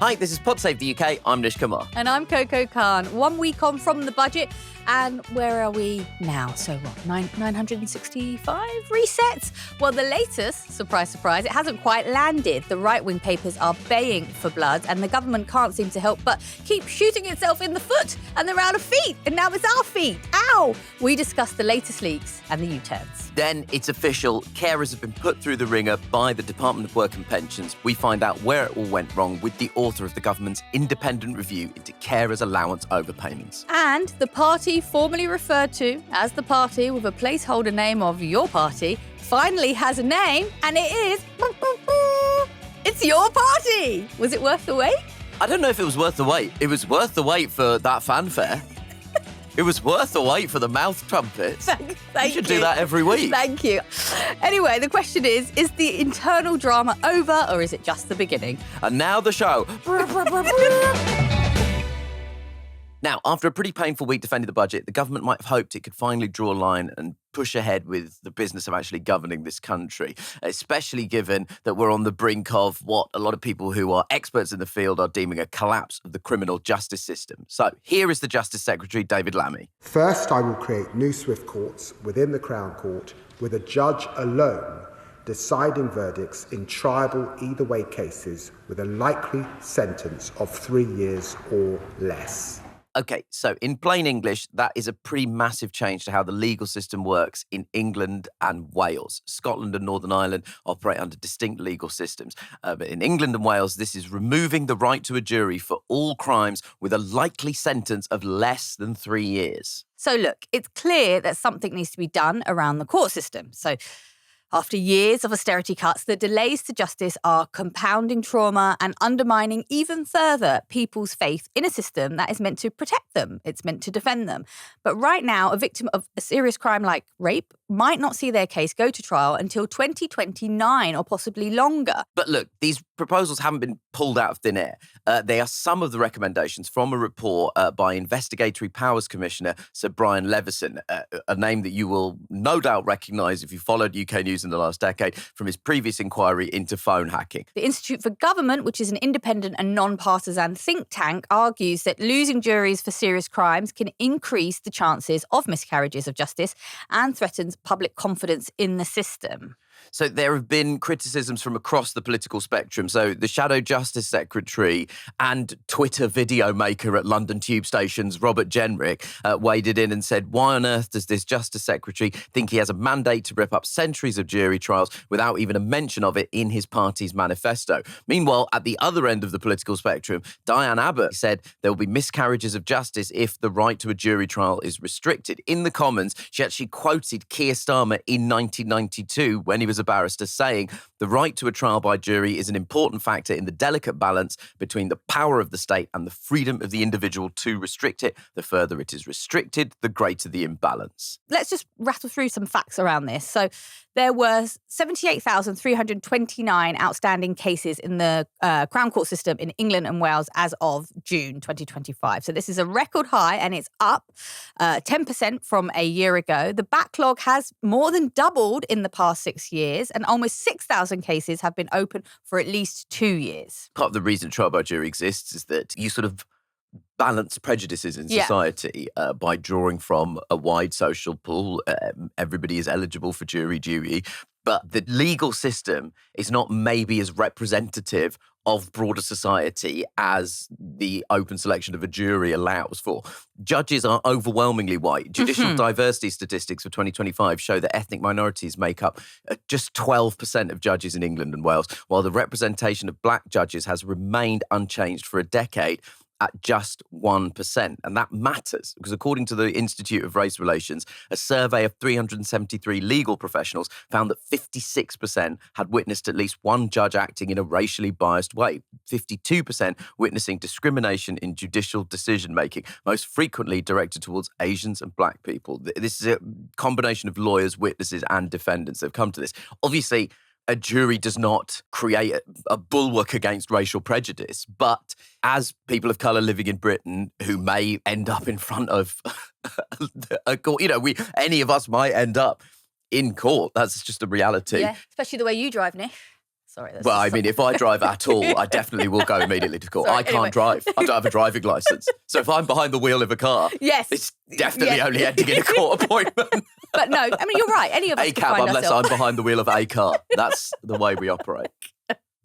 Hi, this is Pod Save the UK. I'm Nish Kumar. And I'm Coco Khan. 1 week on from the budget. And where are we now? So what, 965 resets? Well, the latest, surprise, surprise, it hasn't quite landed. The right-wing papers are baying for blood and the government can't seem to help but keep shooting itself in the foot. And they're out of feet. And now it's our feet. Ow! We discuss the latest leaks and the U-turns. Then it's official. Carers have been put through the ringer by the Department of Work and Pensions. We find out where it all went wrong with the author of the government's independent review into carers' allowance overpayments. And the party formerly referred to as the party with a placeholder name of your party finally has a name, and it is... It's your party! Was it worth the wait? I don't know if it was worth the wait. It was worth the wait for that fanfare. It was worth the wait for the mouth trumpets. Thank you should do that every week. Thank you. Anyway, the question is the internal drama over or is it just the beginning? And now the show. Now, after a pretty painful week defending the budget, the government might have hoped it could finally draw a line and push ahead with the business of actually governing this country, especially given that we're on the brink of what a lot of people who are experts in the field are deeming a collapse of the criminal justice system. So here is the Justice Secretary, David Lammy. First, I will create new swift courts within the Crown Court with a judge alone deciding verdicts in triable either way cases with a likely sentence of 3 years or less. Okay, so in plain English, that is a pretty massive change to how the legal system works in England and Wales. Scotland and Northern Ireland operate under distinct legal systems. But in England and Wales, this is removing the right to a jury for all crimes with a likely sentence of less than 3 years. So look, it's clear that something needs to be done around the court system. So after years of austerity cuts, the delays to justice are compounding trauma and undermining even further people's faith in a system that is meant to protect them. It's meant to defend them. But right now, a victim of a serious crime like rape might not see their case go to trial until 2029 or possibly longer. But look, these proposals haven't been pulled out of thin air. They are some of the recommendations from a report by Investigatory Powers Commissioner Sir Brian Leveson, a name that you will no doubt recognise if you followed UK news in the last decade from his previous inquiry into phone hacking. The Institute for Government, which is an independent and non-partisan think tank, argues that losing juries for serious crimes can increase the chances of miscarriages of justice and threatens public confidence in the system. So there have been criticisms from across the political spectrum. So the Shadow Justice Secretary and Twitter video maker at London tube stations, Robert Jenrick, waded in and said, why on earth does this Justice Secretary think he has a mandate to rip up centuries of jury trials without even a mention of it in his party's manifesto? Meanwhile, at the other end of the political spectrum, Diane Abbott said there will be miscarriages of justice if the right to a jury trial is restricted. In the Commons, she actually quoted Keir Starmer in 1992 when he was a barrister saying the right to a trial by jury is an important factor in the delicate balance between the power of the state and the freedom of the individual to restrict it. The further it is restricted, the greater the imbalance. Let's just rattle through some facts around this. So there were 78,329 outstanding cases in the Crown Court system in England and Wales as of June 2025. So this is a record high and it's up 10% from a year ago. The backlog has more than doubled in the past 6 years and almost 6,000 cases have been open for at least 2 years. Part of the reason trial by jury exists is that you sort of balance prejudices in society by drawing from a wide social pool. Everybody is eligible for jury duty. But the legal system is not maybe as representative of broader society as the open selection of a jury allows for. Judges are overwhelmingly white. Judicial diversity statistics for 2025 show that ethnic minorities make up just 12% of judges in England and Wales, while the representation of black judges has remained unchanged for a decade at just 1%. And that matters because according to the Institute of Race Relations, a survey of 373 legal professionals found that 56% had witnessed at least one judge acting in a racially biased way, 52% witnessing discrimination in judicial decision-making, most frequently directed towards Asians and black people. This is a combination of lawyers, witnesses and defendants that have come to this. Obviously, a jury does not create a bulwark against racial prejudice, but as people of colour living in Britain who may end up in front of a court, any of us might end up in court. That's just a reality. Yeah, especially the way you drive, Nish. Sorry. Well, I mean, if I drive at all, I definitely will go immediately to court. Sorry, I can't anyway. drive. I don't have a driving licence. So if I'm behind the wheel of a car, it's definitely only ending in a court appointment. But no, I mean, you're right. Any of us A could cab, find unless ourselves. I'm behind the wheel of a car. That's the way we operate.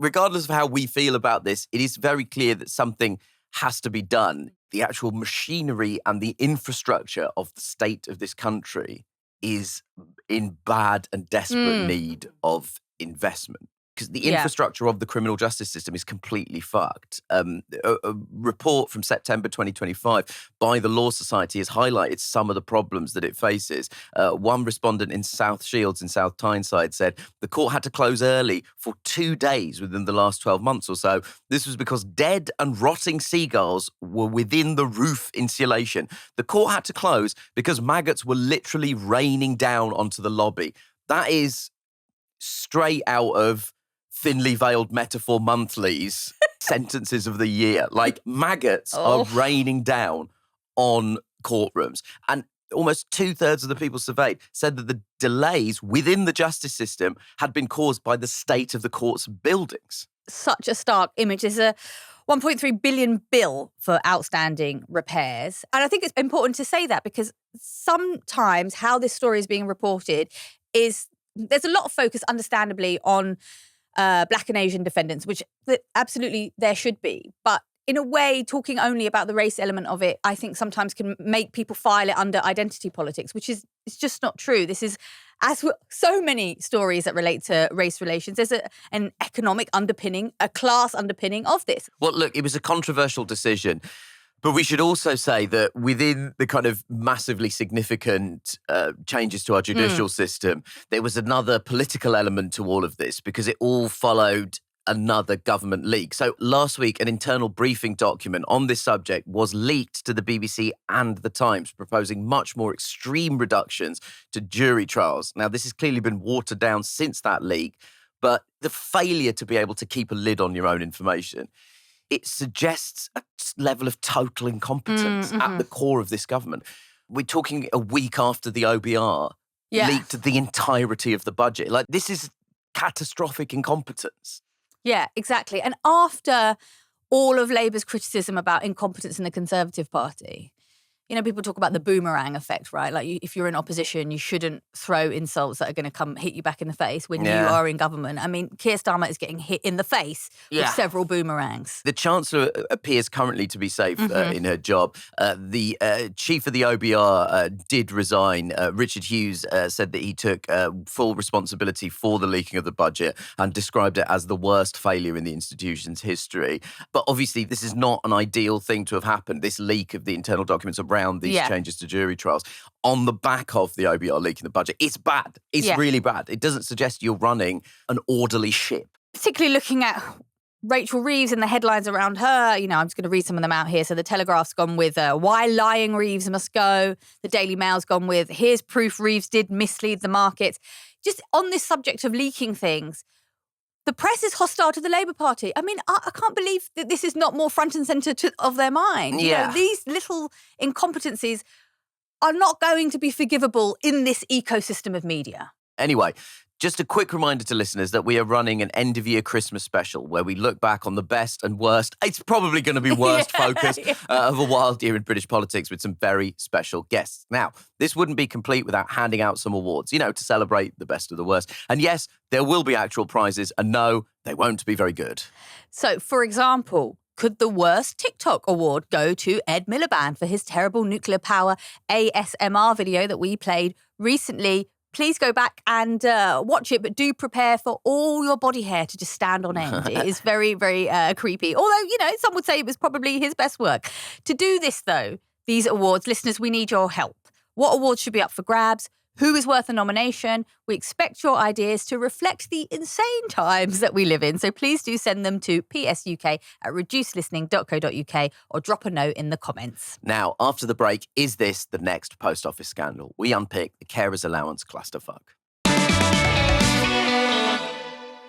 Regardless of how we feel about this, it is very clear that something has to be done. The actual machinery and the infrastructure of the state of this country is in bad and desperate need of investment. Because the infrastructure of the criminal justice system is completely fucked. A report from September 2025 by the Law Society has highlighted some of the problems that it faces. One respondent in South Shields in South Tyneside said the court had to close early for 2 days within the last 12 months or so. This was because dead and rotting seagulls were within the roof insulation. The court had to close because maggots were literally raining down onto the lobby. That is straight out of thinly veiled metaphor monthlies, sentences of the year. Like, maggots are raining down on courtrooms. And almost 2/3 of the people surveyed said that the delays within the justice system had been caused by the state of the court's buildings. Such a stark image. There's a 1.3 billion bill for outstanding repairs. And I think it's important to say that because sometimes how this story is being reported is there's a lot of focus, understandably, on Black and Asian defendants, which absolutely there should be. But in a way, talking only about the race element of it, I think sometimes can make people file it under identity politics, which is it's just not true. This is, as with so many stories that relate to race relations, there's an economic underpinning, a class underpinning of this. Well, look, it was a controversial decision. But we should also say that within the kind of massively significant changes to our judicial system, there was another political element to all of this because it all followed another government leak. So last week, an internal briefing document on this subject was leaked to the BBC and The Times, proposing much more extreme reductions to jury trials. Now, this has clearly been watered down since that leak, but the failure to be able to keep a lid on your own information, it suggests a level of total incompetence at the core of this government. We're talking a week after the OBR leaked the entirety of the budget. Like, this is catastrophic incompetence. Yeah, exactly. And after all of Labour's criticism about incompetence in the Conservative Party, you know, people talk about the boomerang effect, right? Like, if you're in opposition, you shouldn't throw insults that are going to come hit you back in the face when you are in government. I mean, Keir Starmer is getting hit in the face with several boomerangs. The Chancellor appears currently to be safe in her job. The chief of the OBR did resign. Richard Hughes said that he took full responsibility for the leaking of the budget and described it as the worst failure in the institution's history. But obviously, this is not an ideal thing to have happened, this leak of the internal documents around these changes to jury trials on the back of the OBR leaking the budget. It's bad. It's really bad. It doesn't suggest you're running an orderly ship. Particularly looking at Rachel Reeves and the headlines around her, you know, I'm just going to read some of them out here. So the Telegraph's gone with why lying Reeves must go. The Daily Mail's gone with here's proof Reeves did mislead the markets. Just on this subject of leaking things, the press is hostile to the Labour Party. I mean, I can't believe that this is not more front and centre of their mind. You know, these little incompetencies are not going to be forgivable in this ecosystem of media. Anyway, just a quick reminder to listeners that we are running an end-of-year Christmas special where we look back on the best and worst, it's probably going to be worst focus of a wild year in British politics with some very special guests. Now, this wouldn't be complete without handing out some awards, you know, to celebrate the best of the worst. And yes, there will be actual prizes, and no, they won't be very good. So, for example, could the worst TikTok award go to Ed Miliband for his terrible nuclear power ASMR video that we played recently? Please go back and watch it, but do prepare for all your body hair to just stand on end. It is very, very creepy. Although, you know, some would say it was probably his best work. To do this, though, these awards, listeners, we need your help. What awards should be up for grabs? Who is worth a nomination? We expect your ideas to reflect the insane times that we live in. So please do send them to psuk@reducedlistening.co.uk or drop a note in the comments. Now, after the break, is this the next post office scandal? We unpick the carers allowance clusterfuck.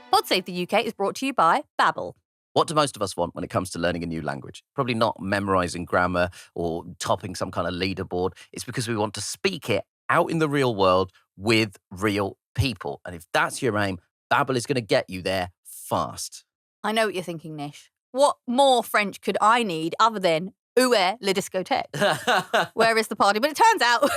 Pod Save the UK is brought to you by Babbel. What do most of us want when it comes to learning a new language? Probably not memorising grammar or topping some kind of leaderboard. It's because we want to speak it out in the real world with real people. And if that's your aim, Babbel is going to get you there fast. I know what you're thinking, Nish. What more French could I need other than où est le discothèque? Where is the party? But it turns out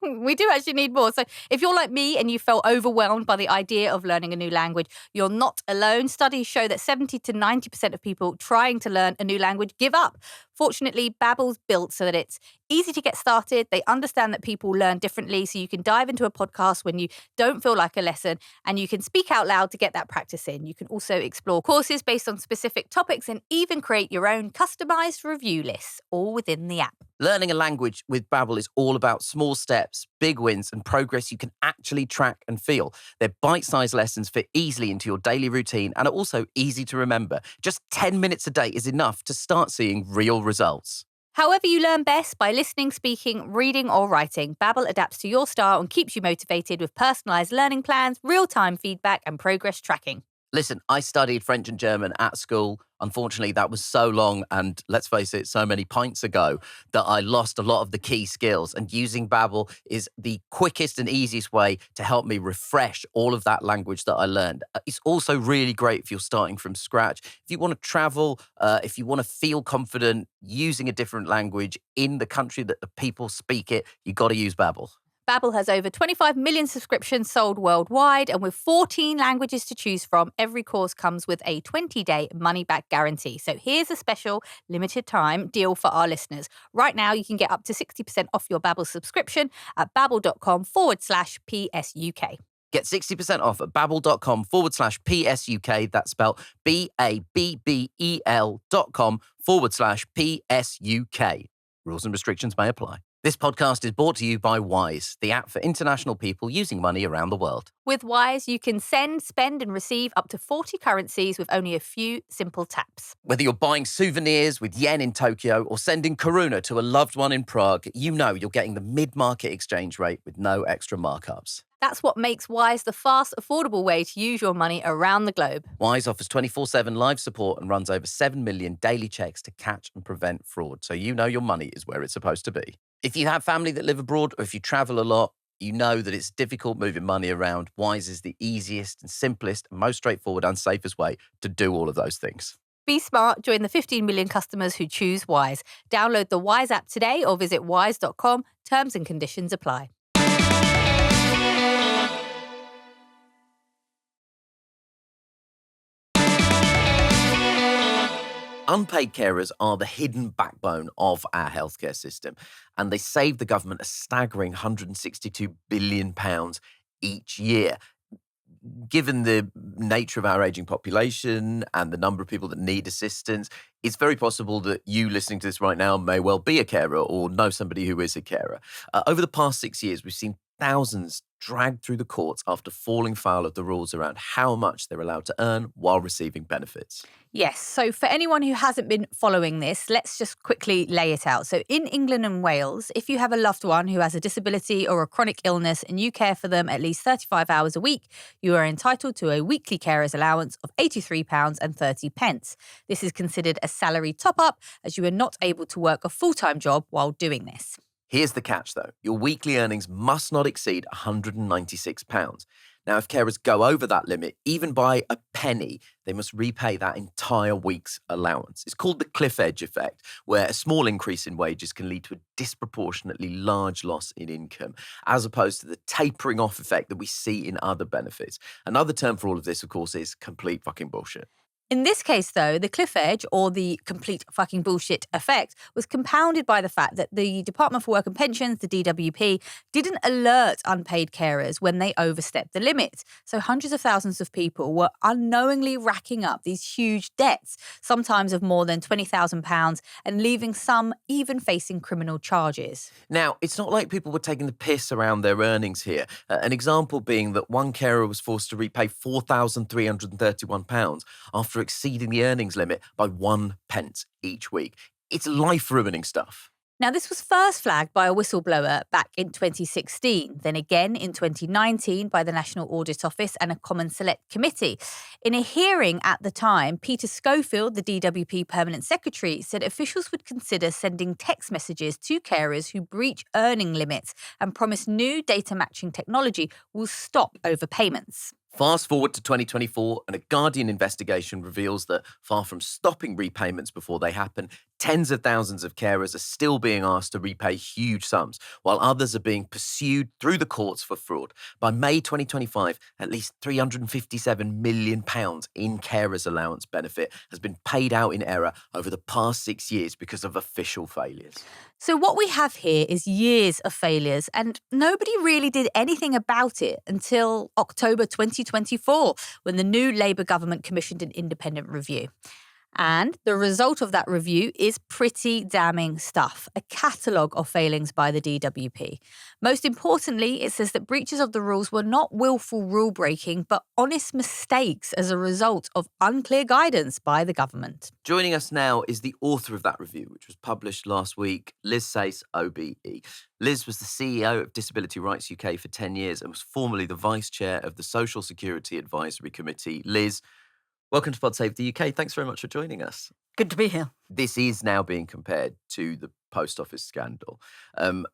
we do actually need more. So if you're like me and you felt overwhelmed by the idea of learning a new language, you're not alone. Studies show that 70 to 90% of people trying to learn a new language give up. Fortunately, Babbel's built so that it's easy to get started. They understand that people learn differently, so you can dive into a podcast when you don't feel like a lesson, and you can speak out loud to get that practice in. You can also explore courses based on specific topics and even create your own customized review lists, all within the app. Learning a language with Babbel is all about small steps, big wins, and progress you can actually track and feel. They're bite-sized lessons fit easily into your daily routine and are also easy to remember. Just 10 minutes a day is enough to start seeing real results. However you learn best, by listening, speaking, reading or writing, Babbel adapts to your style and keeps you motivated with personalised learning plans, real-time feedback and progress tracking. Listen, I studied French and German at school. Unfortunately, that was so long and, let's face it, so many pints ago that I lost a lot of the key skills. And using Babbel is the quickest and easiest way to help me refresh all of that language that I learned. It's also really great if you're starting from scratch. If you want to travel, if you want to feel confident using a different language in the country that the people speak it, you got to use Babbel. Babbel has over 25 million subscriptions sold worldwide, and with 14 languages to choose from, every course comes with a 20-day money-back guarantee. So here's a special limited-time deal for our listeners. Right now, you can get up to 60% off your Babbel subscription at babbel.com/PSUK. Get 60% off at babbel.com/PSUK. That's spelled BABBEL.com/PSUK. Rules and restrictions may apply. This podcast is brought to you by Wise, the app for international people using money around the world. With Wise, you can send, spend and receive up to 40 currencies with only a few simple taps. Whether you're buying souvenirs with yen in Tokyo or sending koruna to a loved one in Prague, you know you're getting the mid-market exchange rate with no extra markups. That's what makes Wise the fast, affordable way to use your money around the globe. Wise offers 24/7 live support and runs over 7 million daily checks to catch and prevent fraud, so you know your money is where it's supposed to be. If you have family that live abroad or if you travel a lot, you know that it's difficult moving money around. Wise is the easiest and simplest and most straightforward and safest way to do all of those things. Be smart. Join the 15 million customers who choose Wise. Download the Wise app today or visit wise.com. Terms and conditions apply. Unpaid carers are the hidden backbone of our healthcare system, and they save the government a staggering £162 billion each year. Given the nature of our ageing population and the number of people that need assistance, it's very possible that you listening to this right now may well be a carer or know somebody who is a carer. Over the past 6 years, we've seen thousands dragged through the courts after falling foul of the rules around how much they're allowed to earn while receiving benefits. Yes, so for anyone who hasn't been following this, let's just quickly lay it out. So in England and Wales, if you have a loved one who has a disability or a chronic illness and you care for them at least 35 hours a week, you are entitled to a weekly carer's allowance of £83.30. This is considered a salary top-up as you are not able to work a full-time job while doing this. Here's the catch, though. Your weekly earnings must not exceed £196. Now, if carers go over that limit, even by a penny, they must repay that entire week's allowance. It's called the cliff edge effect, where a small increase in wages can lead to a disproportionately large loss in income, as opposed to the tapering off effect that we see in other benefits. Another term for all of this, of course, is complete fucking bullshit. In this case, though, the cliff edge, or the complete fucking bullshit effect, was compounded by the fact that the Department for Work and Pensions, the DWP, didn't alert unpaid carers when they overstepped the limit. So hundreds of thousands of people were unknowingly racking up these huge debts, sometimes of more than £20,000, and leaving some even facing criminal charges. Now, it's not like people were taking the piss around their earnings here. An example being that one carer was forced to repay £4,331 after exceeding the earnings limit by 1 pence each week. It's life-ruining stuff. Now, this was first flagged by a whistleblower back in 2016, then again in 2019 by the National Audit Office and a Common Select Committee. In a hearing at the time, Peter Schofield, the DWP Permanent Secretary, said officials would consider sending text messages to carers who breach earning limits and promised new data matching technology will stop overpayments. Fast forward to 2024, and a Guardian investigation reveals that far from stopping repayments before they happen, tens of thousands of carers are still being asked to repay huge sums, while others are being pursued through the courts for fraud. By May 2025, at least £357 million in carers' allowance benefit has been paid out in error over the past 6 years because of official failures. So what we have here is years of failures, and nobody really did anything about it until October 2024, when the new Labour government commissioned an independent review. And the result of that review is pretty damning stuff, a catalogue of failings by the DWP. Most importantly, it says that breaches of the rules were not willful rule breaking, but honest mistakes as a result of unclear guidance by the government. Joining us now is the author of that review, which was published last week, Liz Sayce OBE. Liz was the CEO of Disability Rights UK for 10 years and was formerly the Vice Chair of the Social Security Advisory Committee. Liz, welcome to Pod Save the UK. Thanks very much for joining us. Good to be here. This is now being compared to the post office scandal. And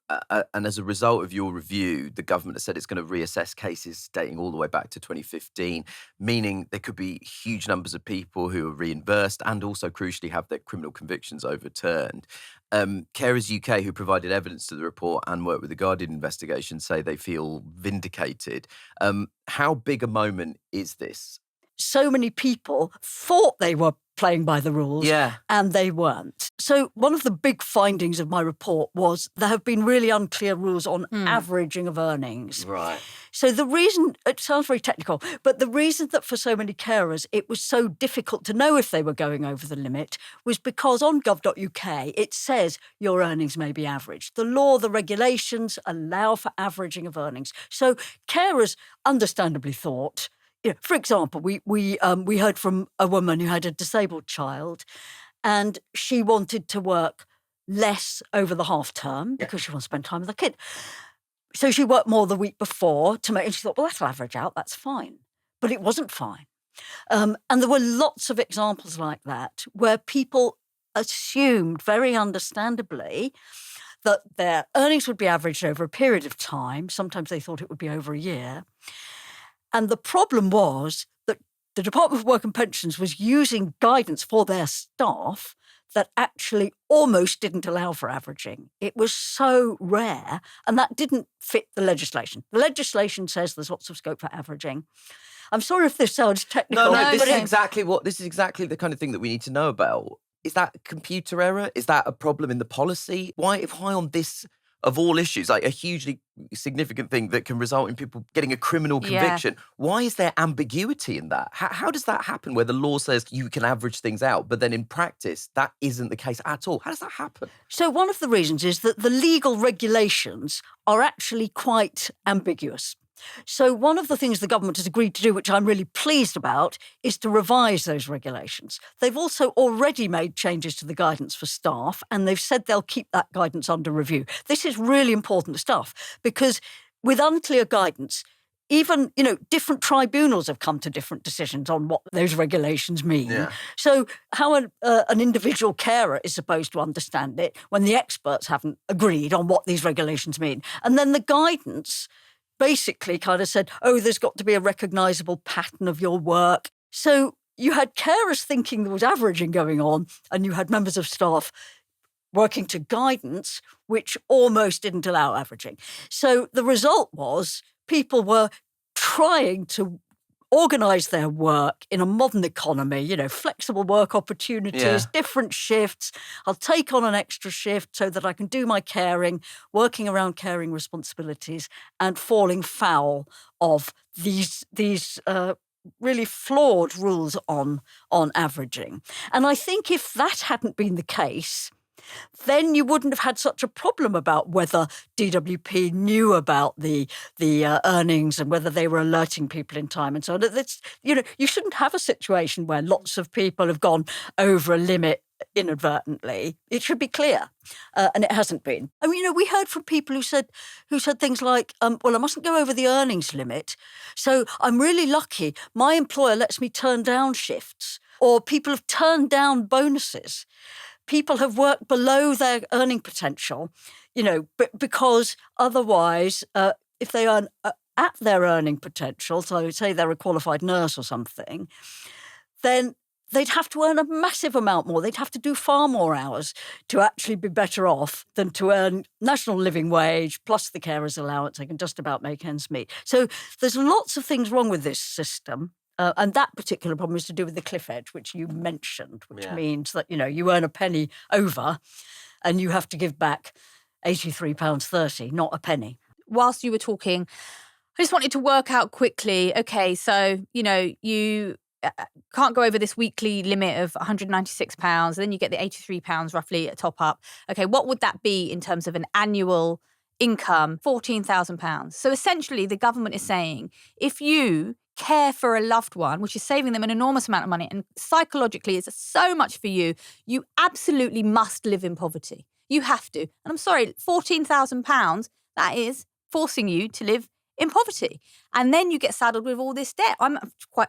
as a result of your review, the government has said it's going to reassess cases dating all the way back to 2015, meaning there could be huge numbers of people who are reimbursed and also, crucially, have their criminal convictions overturned. Carers UK, who provided evidence to the report and worked with the Guardian investigation, say they feel vindicated. How big a moment is this? So many people thought they were playing by the rules, and they weren't. So one of the big findings of my report was there have been really unclear rules on averaging of earnings. Right. So the reason, it sounds very technical, but the reason that for so many carers it was so difficult to know if they were going over the limit was because on gov.uk it says your earnings may be averaged. The law, the regulations allow for averaging of earnings. So carers understandably thought, for example, we heard from a woman who had a disabled child and she wanted to work less over the half term because she wants to spend time with her kid. So she worked more the week before and she thought, well, that'll average out, that's fine. But it wasn't fine. And there were lots of examples like that where people assumed very understandably that their earnings would be averaged over a period of time. Sometimes they thought it would be over a year. And the problem was that the Department for Work and Pensions was using guidance for their staff that actually almost didn't allow for averaging. It was so rare, and that didn't fit the legislation. The legislation says there's lots of scope for averaging. I'm sorry if this sounds technical. No, this is exactly the kind of thing that we need to know about. Is that computer error? Is that a problem in the policy? Why on this, of all issues, like a hugely significant thing that can result in people getting a criminal conviction, why is there ambiguity in that? How does that happen where the law says you can average things out, but then in practice, that isn't the case at all? How does that happen? So one of the reasons is that the legal regulations are actually quite ambiguous. So one of the things the government has agreed to do, which I'm really pleased about, is to revise those regulations. They've also already made changes to the guidance for staff, and they've said they'll keep that guidance under review. This is really important stuff because with unclear guidance, even, different tribunals have come to different decisions on what those regulations mean. Yeah. So how an individual carer is supposed to understand it when the experts haven't agreed on what these regulations mean. And then the guidance basically kind of said, there's got to be a recognisable pattern of your work. So you had carers thinking there was averaging going on, and you had members of staff working to guidance, which almost didn't allow averaging. So the result was people were trying to organise their work in a modern economy, flexible work opportunities, different shifts. I'll take on an extra shift so that I can do my caring, working around caring responsibilities and falling foul of these really flawed rules on averaging. And I think if that hadn't been the case, then you wouldn't have had such a problem about whether DWP knew about the earnings and whether they were alerting people in time and so on. It's, you shouldn't have a situation where lots of people have gone over a limit inadvertently. It should be clear, and it hasn't been. I mean, we heard from people who said things like, well, I mustn't go over the earnings limit, so I'm really lucky. My employer lets me turn down shifts, or people have turned down bonuses. People have worked below their earning potential, because otherwise, if they earn at their earning potential, so say they're a qualified nurse or something, then they'd have to earn a massive amount more. They'd have to do far more hours to actually be better off than to earn national living wage plus the carer's allowance. They can just about make ends meet. So there's lots of things wrong with this system. And that particular problem is to do with the cliff edge, which you mentioned, which means that, you earn a penny over and you have to give back £83.30, not a penny. Whilst you were talking, I just wanted to work out quickly, okay, so, you can't go over this weekly limit of £196, then you get the £83 roughly a top up. Okay, what would that be in terms of an annual income? £14,000. So essentially the government is saying, if you care for a loved one, which is saving them an enormous amount of money, and psychologically it's so much for you, you absolutely must live in poverty. You have to. And I'm sorry, £14,000, that is forcing you to live in poverty. And then you get saddled with all this debt. I'm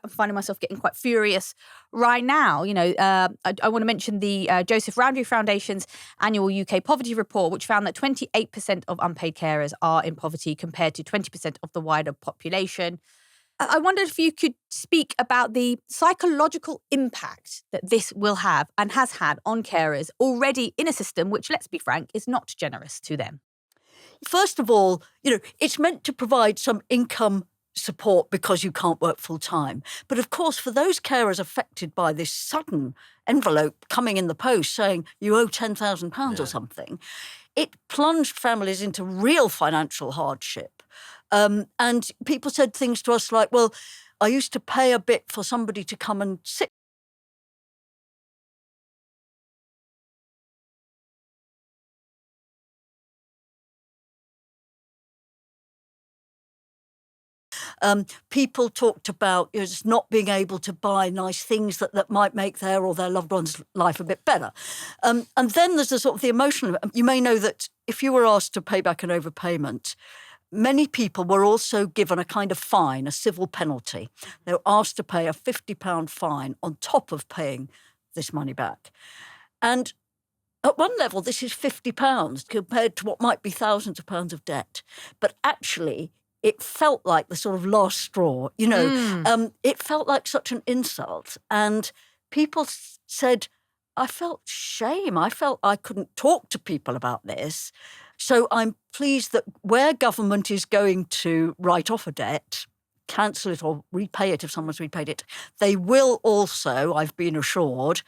finding myself getting quite furious right now. I want to mention the Joseph Rowntree Foundation's annual UK poverty report, which found that 28% of unpaid carers are in poverty compared to 20% of the wider population. I wondered if you could speak about the psychological impact that this will have and has had on carers already in a system which, let's be frank, is not generous to them. First of all, it's meant to provide some income support because you can't work full time. But of course, for those carers affected by this sudden envelope coming in the post saying you owe £10,000 or something, it plunged families into real financial hardship. And people said things to us like, well, I used to pay a bit for somebody to come and sit. People talked about just not being able to buy nice things that might make their or their loved one's life a bit better. And then there's the sort of the emotional. You may know that if you were asked to pay back an overpayment, many people were also given a kind of fine, a civil penalty. They were asked to pay a £50 fine on top of paying this money back. And at one level, this is £50 compared to what might be thousands of pounds of debt. But actually, it felt like the sort of last straw, It felt like such an insult. And people said, I felt shame. I felt I couldn't talk to people about this. So I'm pleased that where government is going to write off a debt, cancel it or repay it if someone's repaid it, they will also, I've been assured,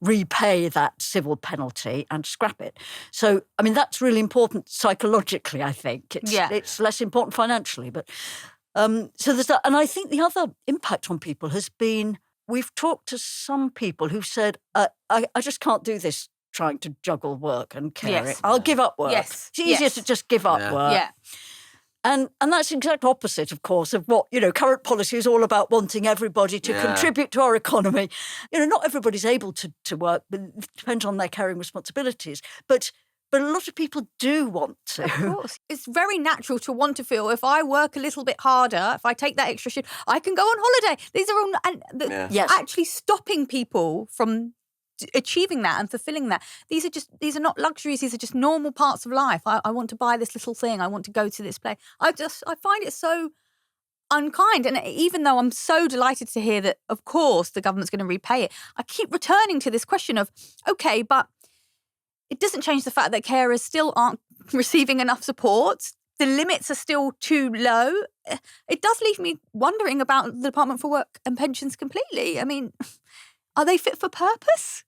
repay that civil penalty and scrap it. So, that's really important psychologically, I think. It's less important financially. But so there's that. And I think the other impact on people has been, we've talked to some people who've said, I just can't do this trying to juggle work and caring. I'll give up work. Yes. It's easier to just give up work. Yeah. And that's the exact opposite, of course, of what, current policy is all about, wanting everybody to contribute to our economy. Not everybody's able to work, but it depends on their caring responsibilities. But a lot of people do want to. Of course. It's very natural to want to feel if I work a little bit harder, if I take that extra shift, I can go on holiday. These are all actually stopping people from achieving that and fulfilling that. These are not luxuries. These are just normal parts of life. I want to buy this little thing. I want to go to this place. I find it so unkind. And even though I'm so delighted to hear that, of course, the government's going to repay it, I keep returning to this question of, okay, but it doesn't change the fact that carers still aren't receiving enough support. The limits are still too low. It does leave me wondering about the Department for Work and Pensions completely. Are they fit for purpose?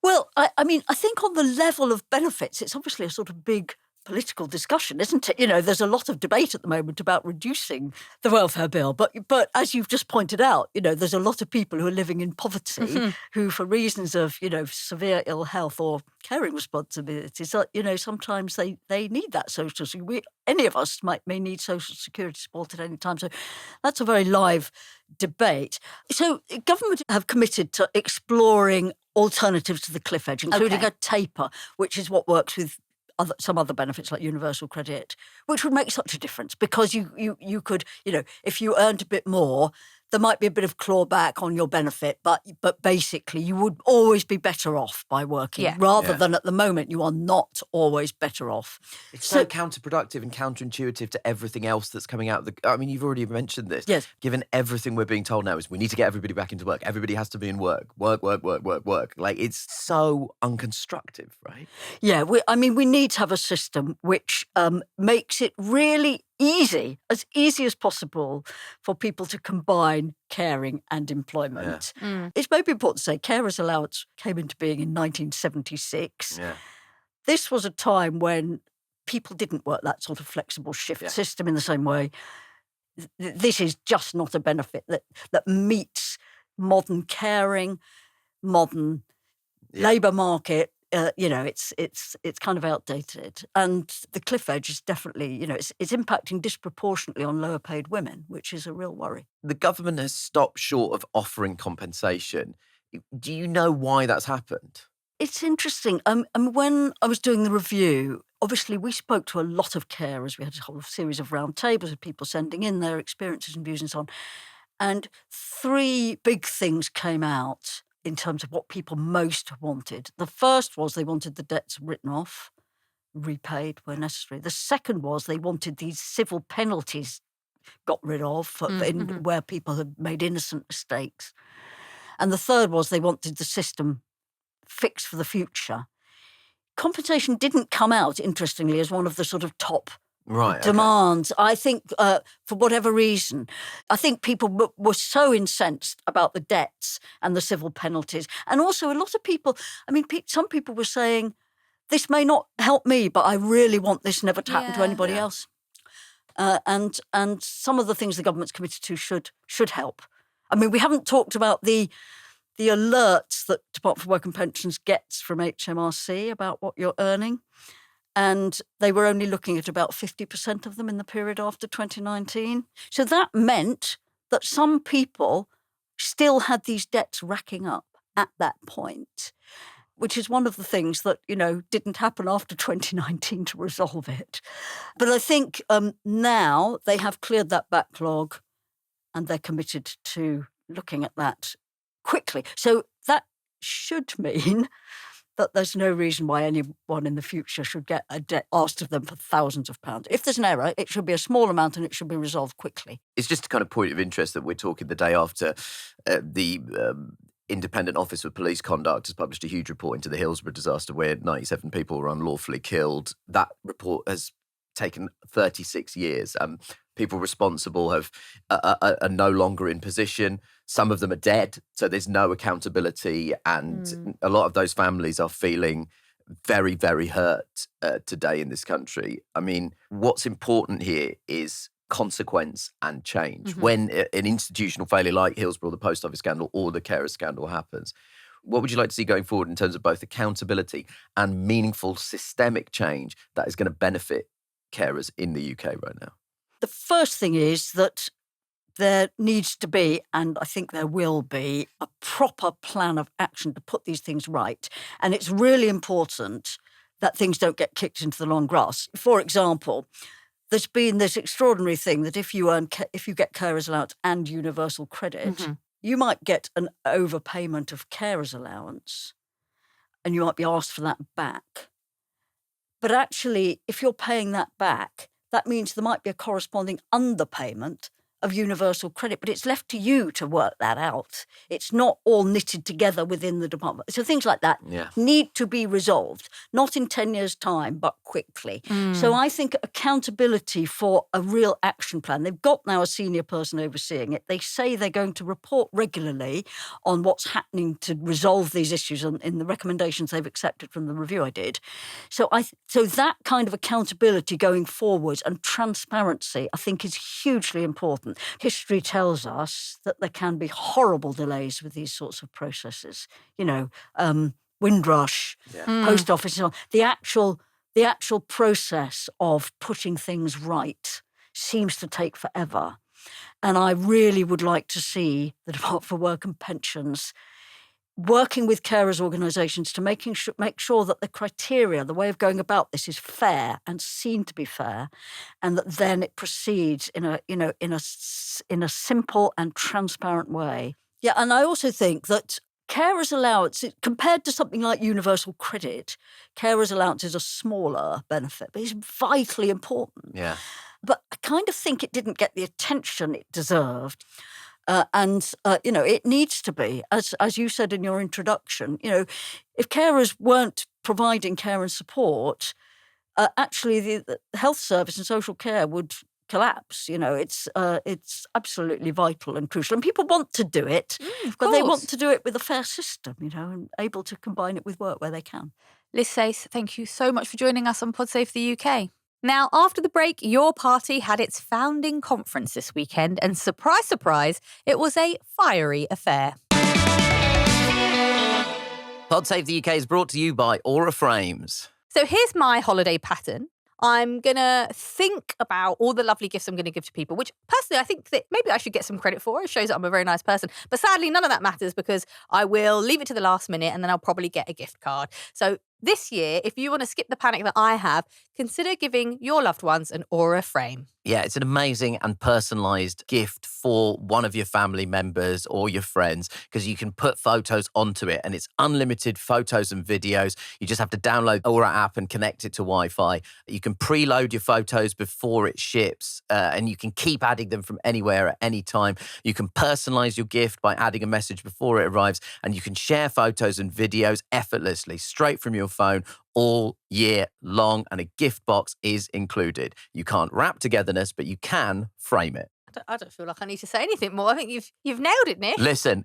Well, I think on the level of benefits, it's obviously a sort of big political discussion, isn't it? There's a lot of debate at the moment about reducing the welfare bill. But as you've just pointed out, there's a lot of people who are living in poverty who, for reasons of, severe ill health or caring responsibilities, sometimes they need that social security. Any of us may need social security support at any time. So that's a very live debate. So government have committed to exploring alternatives to the cliff edge, including a taper, which is what works with some other benefits like universal credit, which would make such a difference because you could, if you earned a bit more, there might be a bit of clawback on your benefit, but basically you would always be better off by working, rather than at the moment you are not always better off. It's so counterproductive and counterintuitive to everything else that's coming out of the... I mean, you've already mentioned this. Yes. Given everything we're being told now is we need to get everybody back into work. Everybody has to be in work. Work. Like, it's so unconstructive, right? Yeah, we need to have a system which makes it really as easy as possible for people to combine caring and employment. Yeah. It's maybe important to say carers allowance came into being in 1976. Yeah. This was a time when people didn't work that sort of flexible shift system in the same way. This is just not a benefit that meets modern caring, modern labour market. It's kind of outdated. And the cliff edge is definitely, it's impacting disproportionately on lower paid women, which is a real worry. The government has stopped short of offering compensation. Do you know why that's happened? It's interesting. When I was doing the review, obviously we spoke to a lot of carers. We had a whole series of round tables of people sending in their experiences and views and so on. And 3 big things came out in terms of what people most wanted. The first was they wanted the debts written off, repaid where necessary. The second was they wanted these civil penalties got rid of where people had made innocent mistakes. And the third was they wanted the system fixed for the future. Compensation didn't come out, interestingly, as one of the sort of top demands. I think, for whatever reason, I think people were so incensed about the debts and the civil penalties. And also a lot of people, some people were saying, this may not help me, but I really want this never to happen to anybody else. And some of the things the government's committed to should help. We haven't talked about the alerts that Department for Work and Pensions gets from HMRC about what you're earning. And they were only looking at about 50% of them in the period after 2019. So that meant that some people still had these debts racking up at that point, which is one of the things that, didn't happen after 2019 to resolve it. But I think now they have cleared that backlog and they're committed to looking at that quickly. So that should mean that there's no reason why anyone in the future should get a debt asked of them for thousands of pounds. If there's an error, it should be a small amount and it should be resolved quickly. It's just a kind of point of interest that we're talking the day after the Independent Office of Police Conduct has published a huge report into the Hillsborough disaster where 97 people were unlawfully killed. That report has taken 36 years. People responsible are no longer in position. Some of them are dead, so there's no accountability. And a lot of those families are feeling very, very hurt today in this country. What's important here is consequence and change. When an institutional failure like Hillsborough, the post office scandal, or the carer scandal happens, what would you like to see going forward in terms of both accountability and meaningful systemic change that is going to benefit carers in the UK right now? The first thing is that there needs to be, and I think there will be, a proper plan of action to put these things right. And it's really important that things don't get kicked into the long grass. For example, there's been this extraordinary thing that if you get carers allowance and universal credit, you might get an overpayment of carers allowance and you might be asked for that back. But actually, if you're paying that back, that means there might be a corresponding underpayment of universal credit, but it's left to you to work that out. It's not all knitted together within the department. So things like that need to be resolved, not in 10 years' time, but quickly. So I think accountability for a real action plan. They've got now a senior person overseeing it. They say they're going to report regularly on what's happening to resolve these issues in the recommendations they've accepted from the review I did. So that kind of accountability going forward and transparency, I think, is hugely important. History tells us that there can be horrible delays with these sorts of processes. Windrush, post office, and so on. The actual process of putting things right seems to take forever. And I really would like to see the Department for Work and Pensions working with carers organisations to make sure that the criteria, the way of going about this, is fair and seen to be fair, and that then it proceeds in a simple and transparent way. Yeah, and I also think that carers allowance, compared to something like universal credit, carers allowance is a smaller benefit, but it's vitally important. Yeah. But I kind of think it didn't get the attention it deserved. It needs to be, as you said in your introduction, if carers weren't providing care and support, actually the health service and social care would collapse. It's absolutely vital and crucial. And people want to do it, but they want to do it with a fair system, and able to combine it with work where they can. Liz Sayce, thank you so much for joining us on PodSafe the UK. Now, after the break, your party had its founding conference this weekend, and surprise, surprise, it was a fiery affair. PodSafe the UK is brought to you by Aura Frames. So here's my holiday pattern. I'm going to think about all the lovely gifts I'm going to give to people, which personally I think that maybe I should get some credit for. It shows that I'm a very nice person. But sadly, none of that matters because I will leave it to the last minute and then I'll probably get a gift card. So this year, if you want to skip the panic that I have, consider giving your loved ones an Aura frame. Yeah, it's an amazing and personalised gift for one of your family members or your friends because you can put photos onto it and it's unlimited photos and videos. You just have to download Aura app and connect it to Wi-Fi. You can preload your photos before it ships and you can keep adding them from anywhere at any time. You can personalise your gift by adding a message before it arrives and you can share photos and videos effortlessly straight from your phone all year long, and a gift box is included. You can't wrap togetherness, but you can frame it. I don't feel like I need to say anything more. I think you've nailed it, Nish. Listen,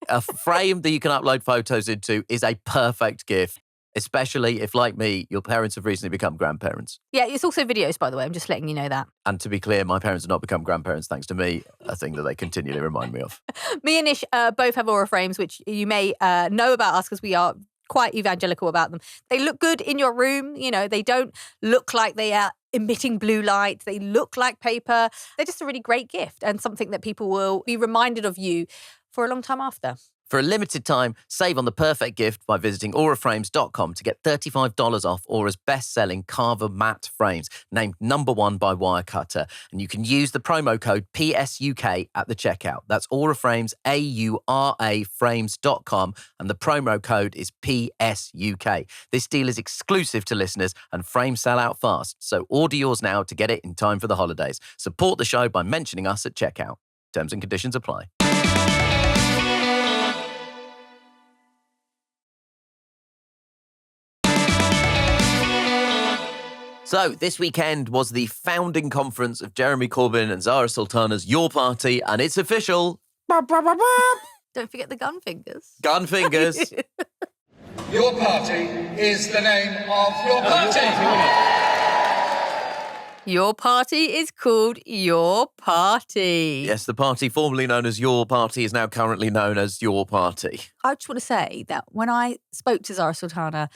a frame that you can upload photos into is a perfect gift, especially if, like me, your parents have recently become grandparents. Yeah, it's also videos, by the way. I'm just letting you know that. And to be clear, my parents have not become grandparents thanks to me, a thing that they continually remind me of. Me and Nish both have Aura frames, which you may know about us because we are quite evangelical about them. They look good in your room. They don't look like they are emitting blue light. They look like paper. They're just a really great gift and something that people will be reminded of you for a long time after. For a limited time, save on the perfect gift by visiting auraframes.com to get $35 off Aura's best-selling Carver matte frames, named #1 by Wirecutter. And you can use the promo code PSUK at the checkout. That's Aura Frames, AURA frames.com, and the promo code is PSUK. This deal is exclusive to listeners, and frames sell out fast. So order yours now to get it in time for the holidays. Support the show by mentioning us at checkout. Terms and conditions apply. So this weekend was the founding conference of Jeremy Corbyn and Zara Sultana's Your Party, and it's official. Don't forget the gun fingers. Gun fingers. Your party is the name of your party. Your party is called Your Party. Yes, the party formerly known as Your Party is now currently known as Your Party. I just want to say that when I spoke to Zara Sultana,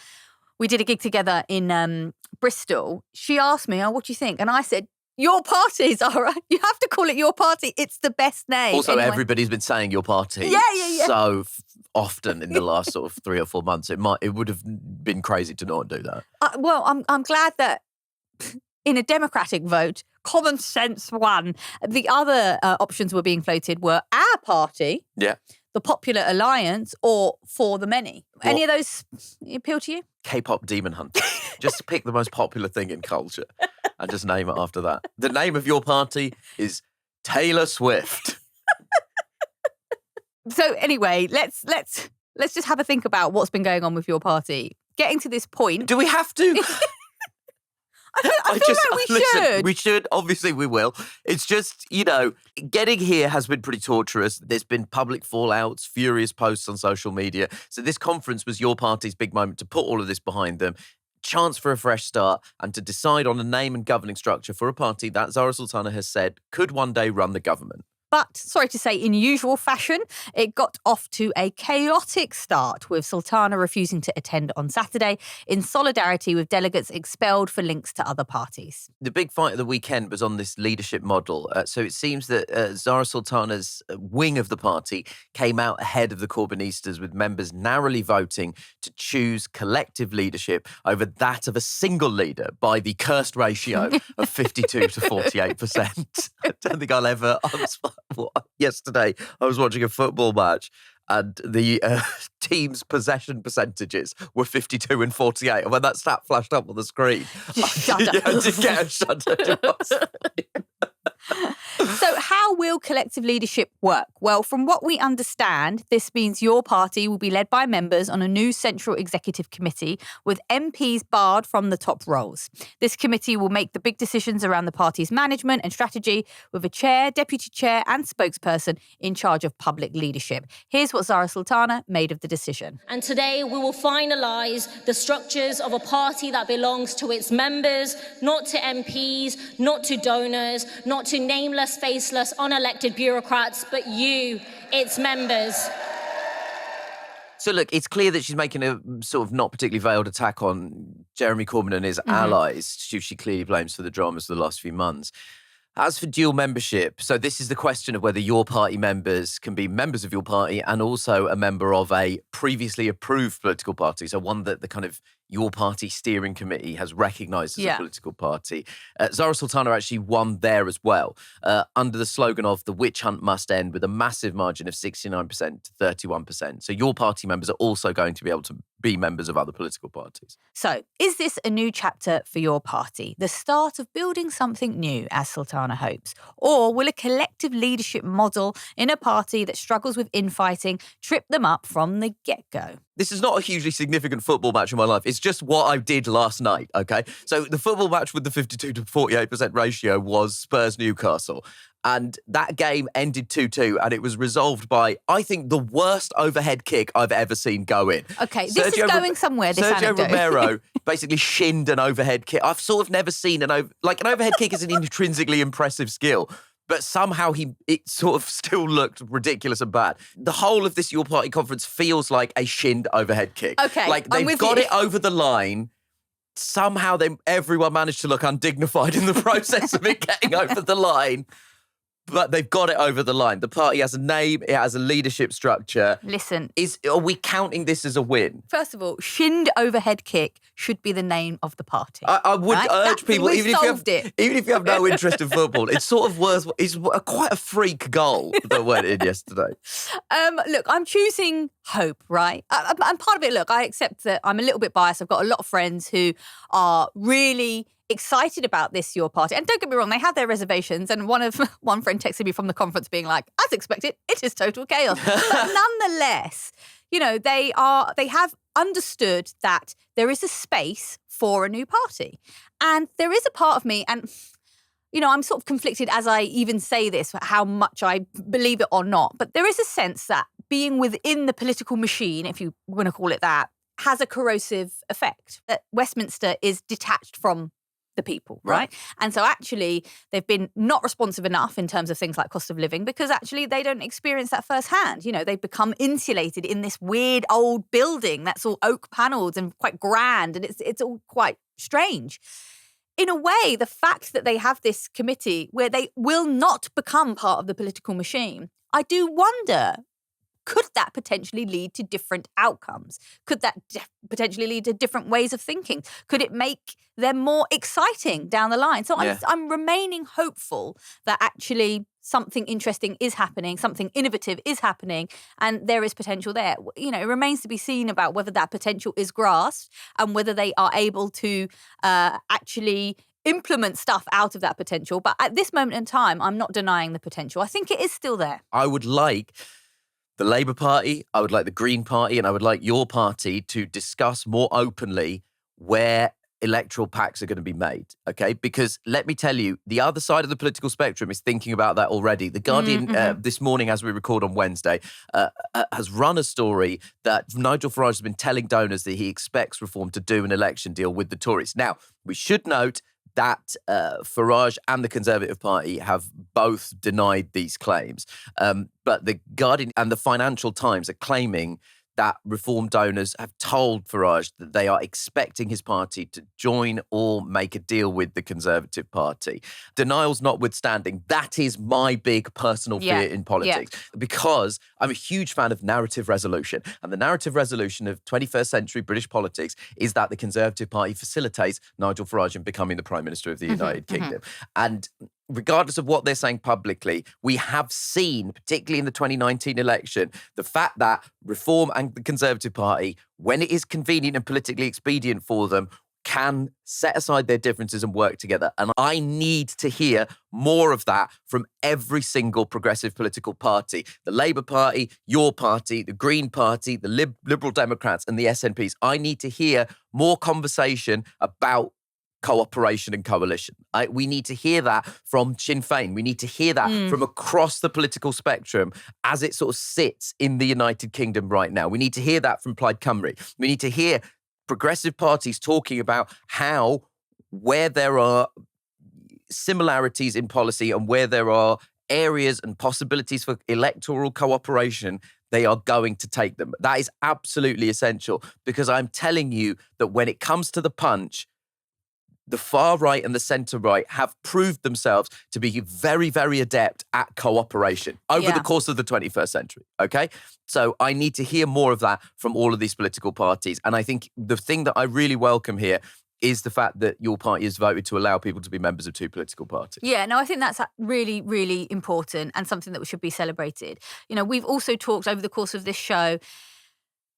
we did a gig together in Bristol. She asked me, what do you think? And I said, Your Party, Zara. You have to call it Your Party. It's the best name. Also, anyway. Everybody's been saying Your Party so often in the last sort of 3 or 4 months. It would have been crazy to not do that. Well, I'm glad that in a democratic vote, common sense won. The other options were being floated were Our Party, Yeah. the Popular Alliance, or For the Many. Any of those appeal to you? K-pop Demon Hunter. Just pick the most popular thing in culture and just name it after that. The name of your party is Taylor Swift. So anyway, let's just have a think about what's been going on with your party. Getting to this point. Do we have to? I feel like we should. We should. Obviously, we will. It's just, getting here has been pretty torturous. There's been public fallouts, furious posts on social media. So this conference was your party's big moment to put all of this behind them, chance for a fresh start, and to decide on a name and governing structure for a party that Zara Sultana has said could one day run the government. But, sorry to say, in usual fashion, it got off to a chaotic start, with Sultana refusing to attend on Saturday in solidarity with delegates expelled for links to other parties. The big fight of the weekend was on this leadership model. So it seems that Zara Sultana's wing of the party came out ahead of the Corbynistas, with members narrowly voting to choose collective leadership over that of a single leader by the cursed ratio of 52 to 48%. I don't think I'll ever... Yesterday, I was watching a football match and the team's possession percentages were 52 and 48. And when that stat flashed up on the screen, I did get a shudder. So how will collective leadership work? Well, from what we understand, this means your party will be led by members on a new central executive committee with MPs barred from the top roles. This committee will make the big decisions around the party's management and strategy, with a chair, deputy chair and spokesperson in charge of public leadership. Here's what Zara Sultana made of the decision. And today we will finalise the structures of a party that belongs to its members, not to MPs, not to donors, not to nameless, faceless, unelected bureaucrats, but you, its members. So look, it's clear that she's making a sort of not particularly veiled attack on Jeremy Corbyn and his allies, who she clearly blames for the dramas of the last few months. As for dual membership, so this is the question of whether your party members can be members of your party and also a member of a previously approved political party, so one that the kind of your party steering committee has recognised as a political party. Zara Sultana actually won there as well, under the slogan of "the witch hunt must end," with a massive margin of 69% to 31%. So your party members are also going to be able to be members of other political parties. So, is this a new chapter for your party? The start of building something new, as Sultana hopes? Or will a collective leadership model in a party that struggles with infighting trip them up from the get-go? This is not a hugely significant football match in my life. It's just what I did last night, okay? So the football match with the 52 to 48% ratio was Spurs-Newcastle. And that game ended 2-2, and it was resolved by, I think, the worst overhead kick I've ever seen go in. Okay, this is going somewhere, this Sergio anecdote. Romero basically shinned an overhead kick. I've sort of never seen an overhead kick is an intrinsically impressive skill. But somehow it sort of still looked ridiculous and bad. The whole of this Your Party conference feels like a shinned overhead kick. Okay, like they've got it over the line. Somehow everyone managed to look undignified in the process of it getting over the line. But they've got it over the line. The party has a name, it has a leadership structure. Listen. Are we counting this as a win? First of all, shinned overhead kick should be the name of the party. I would urge people, even if you have no interest in football, it's sort of it's quite a freak goal that went in yesterday. Look, I'm choosing hope, right? And part of it, look, I accept that I'm a little bit biased. I've got a lot of friends who are really excited about this Your Party. And don't get me wrong, they have their reservations. And one friend texted me from the conference being like, as expected, it is total chaos. But nonetheless, you know, they have understood that there is a space for a new party. And there is a part of me, and you know, I'm sort of conflicted as I even say this, how much I believe it or not. But there is a sense that being within the political machine, if you want to call it that, has a corrosive effect. That Westminster is detached from the people, right? And so actually they've been not responsive enough in terms of things like cost of living, because actually they don't experience that firsthand. You know, they've become insulated in this weird old building that's all oak panelled and quite grand, and it's all quite strange. In a way, the fact that they have this committee where they will not become part of the political machine, I do wonder, could that potentially lead to different outcomes? Could that potentially lead to different ways of thinking? Could it make them more exciting down the line? So I'm remaining hopeful that actually something interesting is happening, something innovative is happening, and there is potential there. You know, it remains to be seen about whether that potential is grasped and whether they are able to actually implement stuff out of that potential. But at this moment in time, I'm not denying the potential. I think it is still there. I would like the Labour Party, I would like the Green Party, and I would like your party to discuss more openly where electoral pacts are going to be made, okay? Because let me tell you, the other side of the political spectrum is thinking about that already. The Guardian, this morning, as we record on Wednesday, has run a story that Nigel Farage has been telling donors that he expects Reform to do an election deal with the Tories. Now, we should note, that Farage and the Conservative Party have both denied these claims. But the Guardian and the Financial Times are claiming that Reform donors have told Farage that they are expecting his party to join or make a deal with the Conservative Party. Denials notwithstanding, that is my big personal fear in politics, because I'm a huge fan of narrative resolution. And the narrative resolution of 21st century British politics is that the Conservative Party facilitates Nigel Farage in becoming the Prime Minister of the United Kingdom. And regardless of what they're saying publicly, we have seen, particularly in the 2019 election, the fact that Reform and the Conservative Party, when it is convenient and politically expedient for them, can set aside their differences and work together. And I need to hear more of that from every single progressive political party. The Labour Party, your party, the Green Party, the Liberal Democrats and the SNPs. I need to hear more conversation about cooperation and coalition. We need to hear that from Sinn Féin. We need to hear that from across the political spectrum as it sort of sits in the United Kingdom right now. We need to hear that from Plaid Cymru. We need to hear progressive parties talking about how, where there are similarities in policy and where there are areas and possibilities for electoral cooperation, they are going to take them. That is absolutely essential, because I'm telling you that when it comes to the punch, the far right and the centre right have proved themselves to be very, very adept at cooperation over the course of the 21st century, okay? So I need to hear more of that from all of these political parties. And I think the thing that I really welcome here is the fact that your party has voted to allow people to be members of two political parties. Yeah, no, I think that's really, really important and something that should be celebrated. You know, we've also talked over the course of this show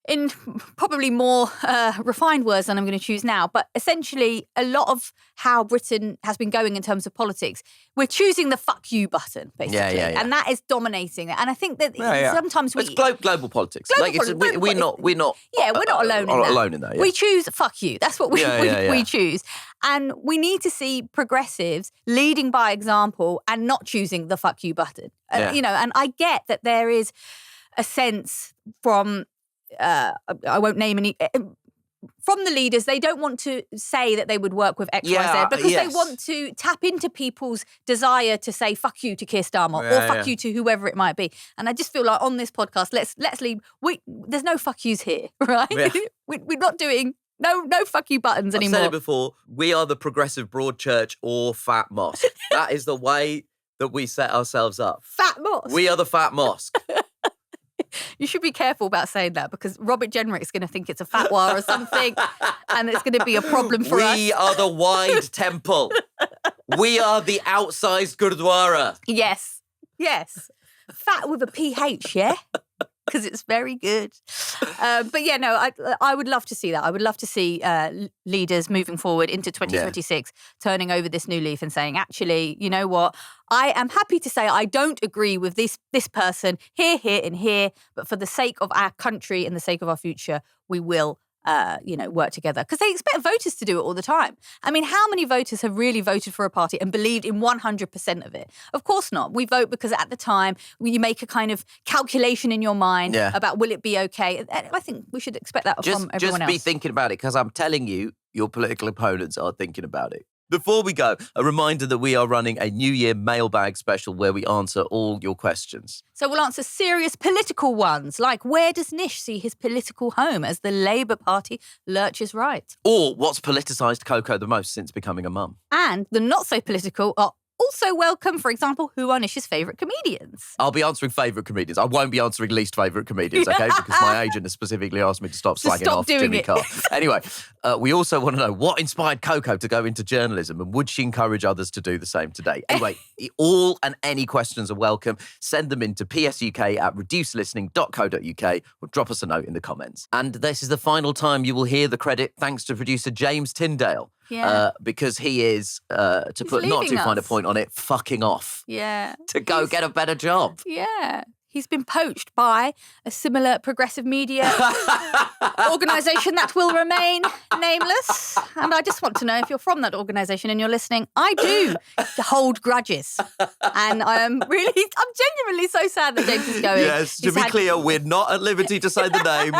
in probably more refined words than I'm going to choose now, but essentially a lot of how Britain has been going in terms of politics, we're choosing the fuck you button, basically. And that is dominating it. And I think that sometimes it's global politics. We're not alone in that. Yeah. We choose fuck you. That's what we choose. And we need to see progressives leading by example and not choosing the fuck you button. You know, and I get that there is a sense from I won't name any, from the leaders, they don't want to say that they would work with X, Y, Z, because they want to tap into people's desire to say fuck you to Keir Starmer or fuck you to whoever it might be. And I just feel like on this podcast, let's leave. There's no fuck yous here, right? Yeah. We're not doing no fuck you buttons anymore. I've said it before. We are the progressive broad church or fat mosque. That is the way that we set ourselves up. Fat mosque. We are the fat mosque. You should be careful about saying that, because Robert Jenrick's going to think it's a fatwa or something, and it's going to be a problem for us. We are the wide temple. We are the outsized Gurdwara. Yes. Fat with a PH, yeah? Because it's very good. But yeah, no, I would love to see that. I would love to see leaders moving forward into 2026, turning over this new leaf and saying, actually, you know what? I am happy to say I don't agree with this person here, and here, but for the sake of our country and the sake of our future, we will work together, because they expect voters to do it all the time. I mean, how many voters have really voted for a party and believed in 100% of it? Of course not. We vote because at the time you make a kind of calculation in your mind about will it be okay. I think we should expect that from everyone else. Just be thinking about it, because I'm telling you, your political opponents are thinking about it. Before we go, a reminder that we are running a New Year mailbag special where we answer all your questions. So we'll answer serious political ones, like where does Nish see his political home as the Labour Party lurches right? Or what's politicised Coco the most since becoming a mum? And the not so political are also welcome. For example, who are Nish's favourite comedians? I'll be answering favourite comedians. I won't be answering least favourite comedians, okay? Because my agent has specifically asked me to stop slagging off Jimmy Carr. Anyway, we also want to know what inspired Coco to go into journalism, and would she encourage others to do the same today? Anyway, all and any questions are welcome. Send them in to psuk@reducelistening.co.uk or drop us a note in the comments. And this is the final time you will hear the credit thanks to producer James Tyndale. Yeah. Because he is, to put not too fine a point on it, fucking off. Yeah. To go get a better job. Yeah. He's been poached by a similar progressive media organisation that will remain nameless. And I just want to know if you're from that organisation and you're listening. I do hold grudges. And I'm genuinely so sad that James is going. Yes, to be clear, we're not at liberty to say the name.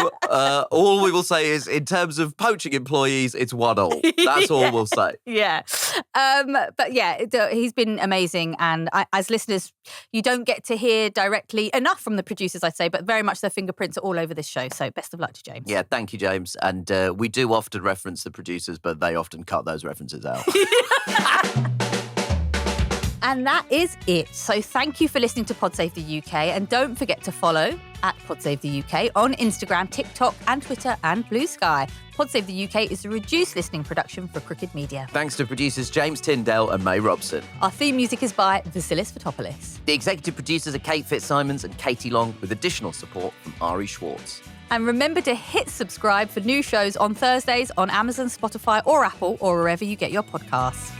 All we will say is, in terms of poaching employees, it's 1-1. That's all we'll say. Yeah. But yeah, he's been amazing. And as listeners, you don't get to hear directly enough from the producers, I'd say, but very much their fingerprints are all over this show. So best of luck to James. Yeah, thank you, James. And we do often reference the producers, but they often cut those references out. And that is it. So thank you for listening to Pod Save the UK. And don't forget to follow at Pod Save the UK on Instagram, TikTok and Twitter and Blue Sky. Pod Save the UK is a reduced listening production for Crooked Media. Thanks to producers James Tyndale and May Robson. Our theme music is by Vasilis Fotopoulos. The executive producers are Kate Fitzsimons and Katie Long, with additional support from Ari Schwartz. And remember to hit subscribe for new shows on Thursdays on Amazon, Spotify or Apple or wherever you get your podcasts.